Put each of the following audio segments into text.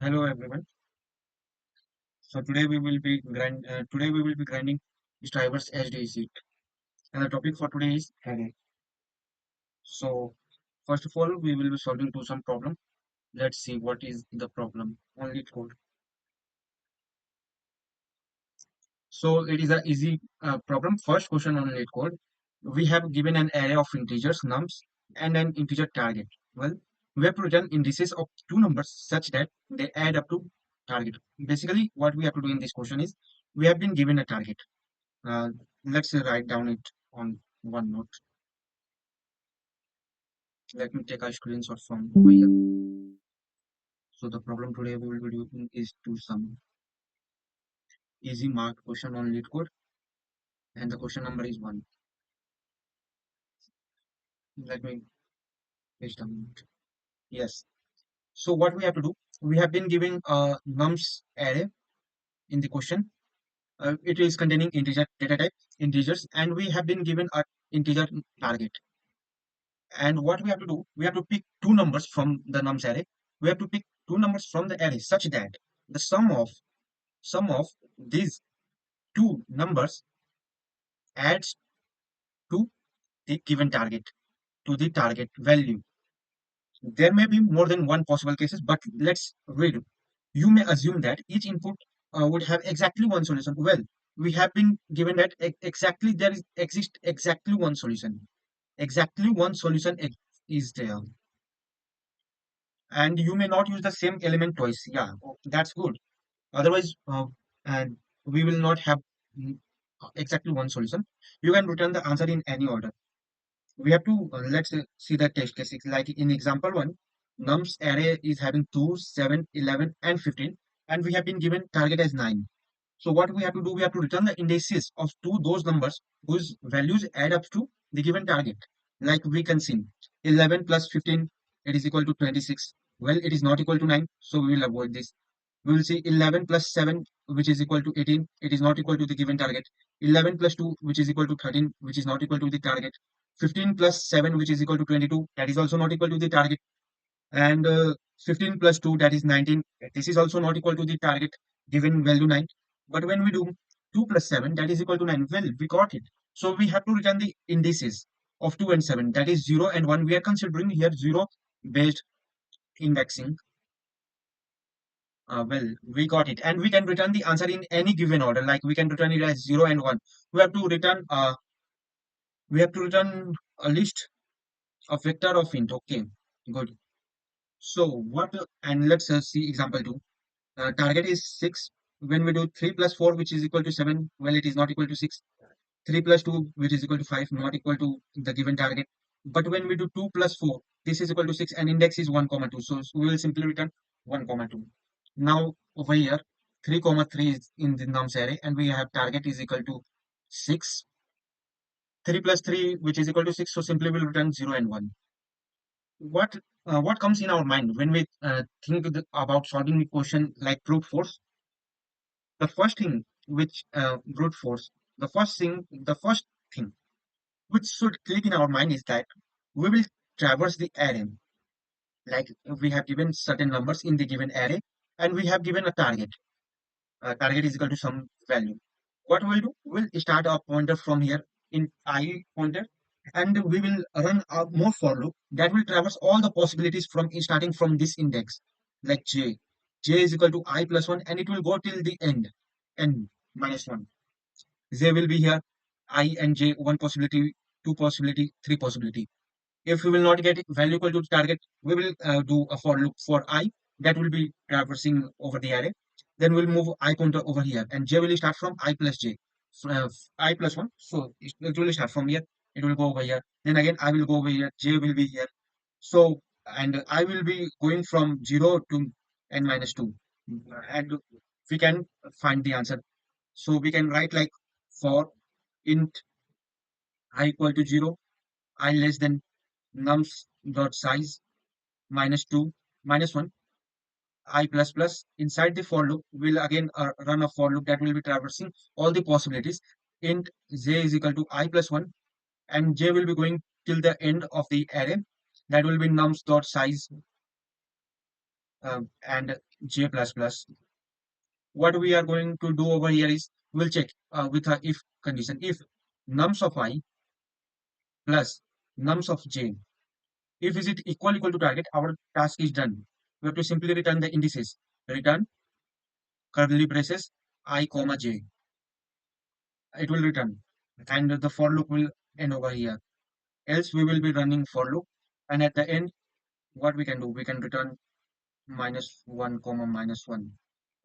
Hello everyone. So today we will be grinding drivers SDC, and the topic for today is array. So first of all, we will be solving to some problem. Let's see what is the problem. Only code. So it is a easy problem. First question on lead code. We have given an array of integers nums and an integer target. Well, we have to return indices of two numbers such that they add up to target. Basically, what we have to do in this question is we have been given a target. Uh, let's write down it on one note. Let me take a screenshot from over here. So the problem today we will be doing is to some easy marked question on lead code, and the question number is one. Let me paste down. Yes. So what we have to do? We have been given a nums array in the question. It is containing integer data type integers, and we have been given a integer target. And what we have to do? We have to pick two numbers from the nums array. We have to pick two numbers from the array such that the sum of these two numbers adds to the given target, to the target value. There may be more than one possible cases, but let's read. You may assume that each input would have exactly one solution. Well, we have been given that exactly there is exist exactly one solution. Exactly one solution is there, and you may not use the same element twice. Yeah, that's good. Otherwise, and we will not have mm, exactly one solution. You can return the answer in any order. We have to let's see the test cases. Like in example one, nums array is having 2, 7, 11, and 15, and we have been given target as 9. So what we have to do, we have to return the indices of two those numbers whose values add up to the given target. Like we can see 11 plus 15, it is equal to 26. Well, it is not equal to 9, so we will avoid this. We will see 11 plus 7, which is equal to 18. It is not equal to the given target. 11 plus 2, which is equal to 13, which is not equal to the target. 15 plus 7, which is equal to 22, that is also not equal to the target. And 15 plus 2, that is 19. This is also not equal to the target given value 9. But when we do 2 plus 7, that is equal to 9. Well, we got it. So we have to return the indices of 2 and 7. That is 0 and 1. We are considering here 0 based indexing. Well, we got it. And we can return the answer in any given order. Like we can return it as 0 and 1. We have to return a list of vector of int. Okay, good. So what and let's see example 2. Target is 6. When we do 3 plus 4, which is equal to 7, well, it is not equal to 6. 3 plus 2, which is equal to 5, not equal to the given target. But when we do 2 plus 4, this is equal to 6, and index is 1 comma 2. So we will simply return 1 comma 2. Now over here, 3 comma 3 is in the nums array, and we have target is equal to 6. 3 plus 3, which is equal to 6, so simply we'll return 0 and 1. What comes in our mind when we think about solving a question like brute force? The first thing which brute force, the first thing which should click in our mind is that we will traverse the array. Like we have given certain numbers in the given array, and we have given a target. Target is equal to some value. What we'll do, we'll start a pointer from here in I pointer, and we will run a more for loop that will traverse all the possibilities from starting from this index, like j. J is equal to I plus 1, and it will go till the end, n minus 1. J will be here, I and j, one possibility, two possibility, three possibility. If we will not get value equal to target, we will do a for loop for I that will be traversing over the array. Then we'll move I pointer over here, and j will start from I plus j, I plus 1. So it will start from here. It will go over here. Then again, I will go over here. J will be here. So, and I will be going from 0 to n minus 2. And we can find the answer. So we can write like for int I equal to 0, I less than nums dot size minus 2 minus 1 I plus plus. Inside the for loop will again run a for loop that will be traversing all the possibilities. Int j is equal to I plus 1, and j will be going till the end of the array. That will be nums dot size and j plus plus. What we are going to do over here is we'll check with a if condition. If nums of I plus nums of j, if is it equal to target, our task is done. We have to simply return the indices. Return curly braces I comma j. It will return, and the for loop will end over here. Else we will be running for loop, and at the end, what we can do, we can return minus one comma minus one.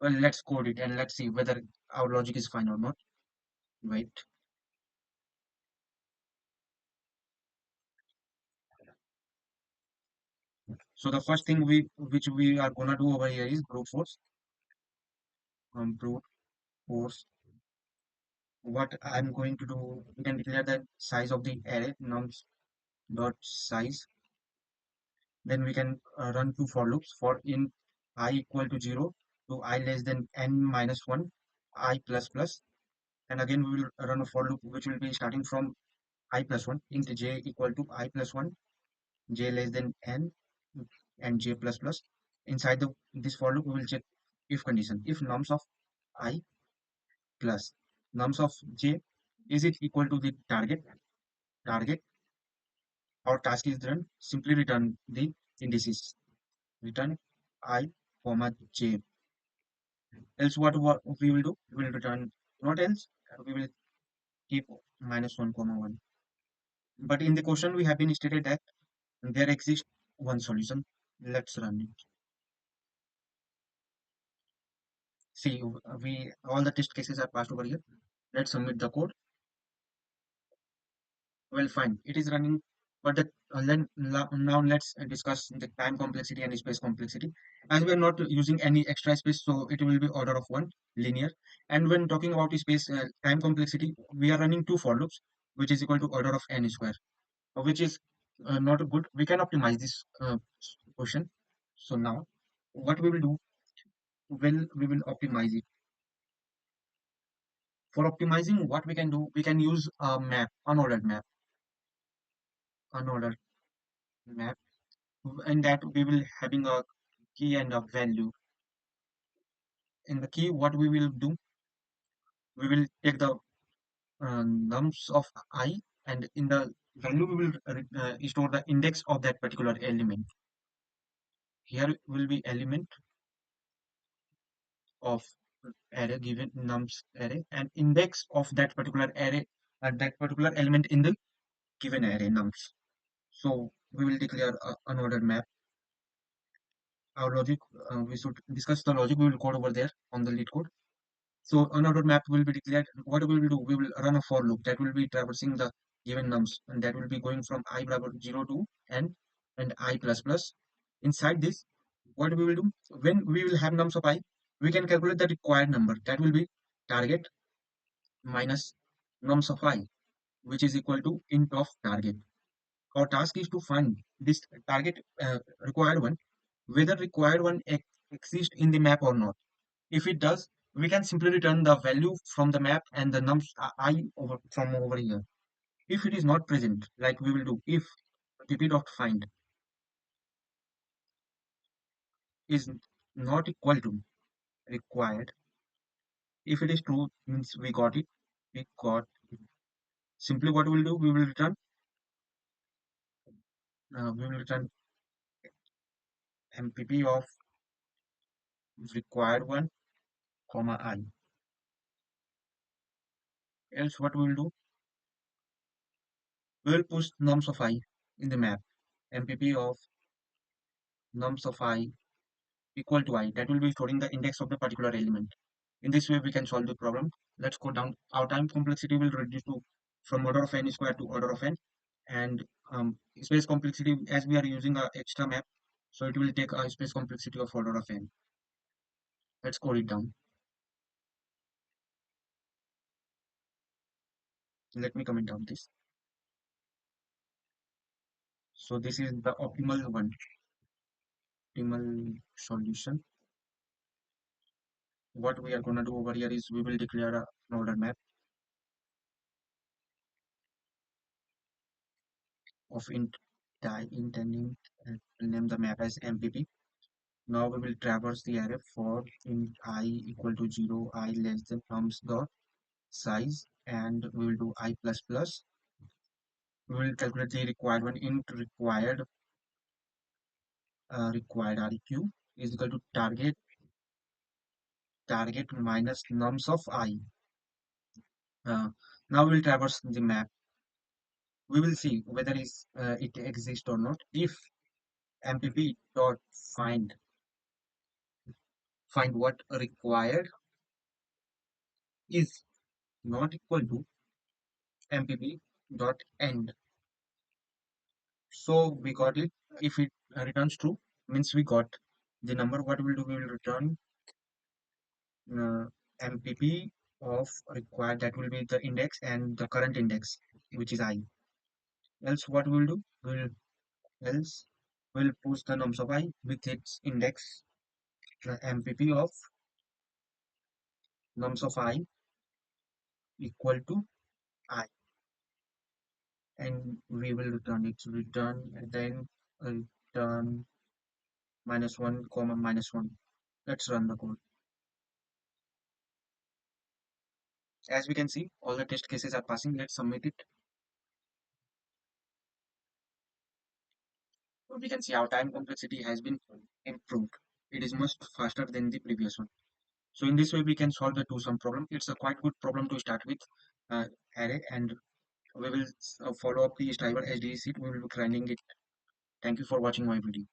Well, let's code it and let's see whether our logic is fine or not. Wait. So the first thing which we are gonna do over here is brute force. Brute force. What I'm going to do, we can declare the size of the array nums dot size. Then we can run two for loops for in I equal to 0 to I less than n minus 1 I plus plus, and again we will run a for loop which will be starting from I plus 1 int j equal to I plus 1 j less than n and j plus plus. Inside this for loop we will check if condition. If nums of I plus nums of j is it equal to the target, our task is done. Simply return the indices. Return I comma j. Else what we will do? We will return not else. We will keep minus one comma one. But in the question we have been stated that there exists one solution. Let's run it. See, we all the test cases are passed over here. Let's submit the code. Well, fine. It is running. But now let's discuss the time complexity and space complexity. As we are not using any extra space, so it will be order of one, linear. And when talking about space time complexity, we are running two for loops, which is equal to order of n square, which is not good. We can optimize this question. So now, what we will do, we will optimize it. For optimizing, what we can do, we can use a map, unordered map, and that we will having a key and a value. In the key, what we will do, we will take the nums of I, and in the value we will store the index of that particular element. Here will be element of array given nums array and index of that particular array and that particular element in the given array nums. So we will declare unordered map. Our logic, we should discuss the logic. We will code over there on the lead code. So unordered map will be declared. What we will do, we will run a for loop that will be traversing the given nums, and that will be going from I barabar 0 to n and I plus plus. Inside this, what we will do, when we will have nums of I, we can calculate the required number. That will be target minus nums of I, which is equal to int of target. Our task is to find this target required one, whether required one exists in the map or not. If it does, we can simply return the value from the map and the nums I over from over here. If it is not present, like we will do, if pp.find is not equal to required, if it is true, means we got it. We got it. Simply what we will do, we will return mpp of required one comma I. Else what we will do, we will push nums of I in the map. Mpp of nums of I equal to I. That will be storing the index of the particular element. In this way, we can solve the problem. Let's go down. Our time complexity will reduce to from order of n square to order of n, and space complexity, as we are using a extra map, so it will take a space complexity of order of n. Let's code it down. Let me comment down this. So this is the optimal one, optimal solution. What we are gonna do over here is we will declare an order map of int die int and int, and we'll name the map as mpp. Now we will traverse the array for int I equal to 0, I less than nums dot size, and we will do I plus plus. We will calculate the required one. Int required req is equal to target minus nums of I. Now we will traverse the map. We will see whether it exists or not. If mpp dot find find what required is not equal to mpp dot end, so we got it. If it returns true, means we got the number. What we'll do, we will return uh, mpp of required, that will be the index and the current index, which is I. Else what we'll do, else we'll push the nums of I with its index, mpp of nums of I equal to I, and we will return it. Return and then return -1 comma -1. Let's run the code. As we can see, all the test cases are passing. Let's submit it. So we can see our time complexity has been improved. It is much faster than the previous one. So in this way, we can solve the two sum problem. It's a quite good problem to start with, array, and we will follow up the driver SDE sheet. We will be grinding it. Thank you for watching my video.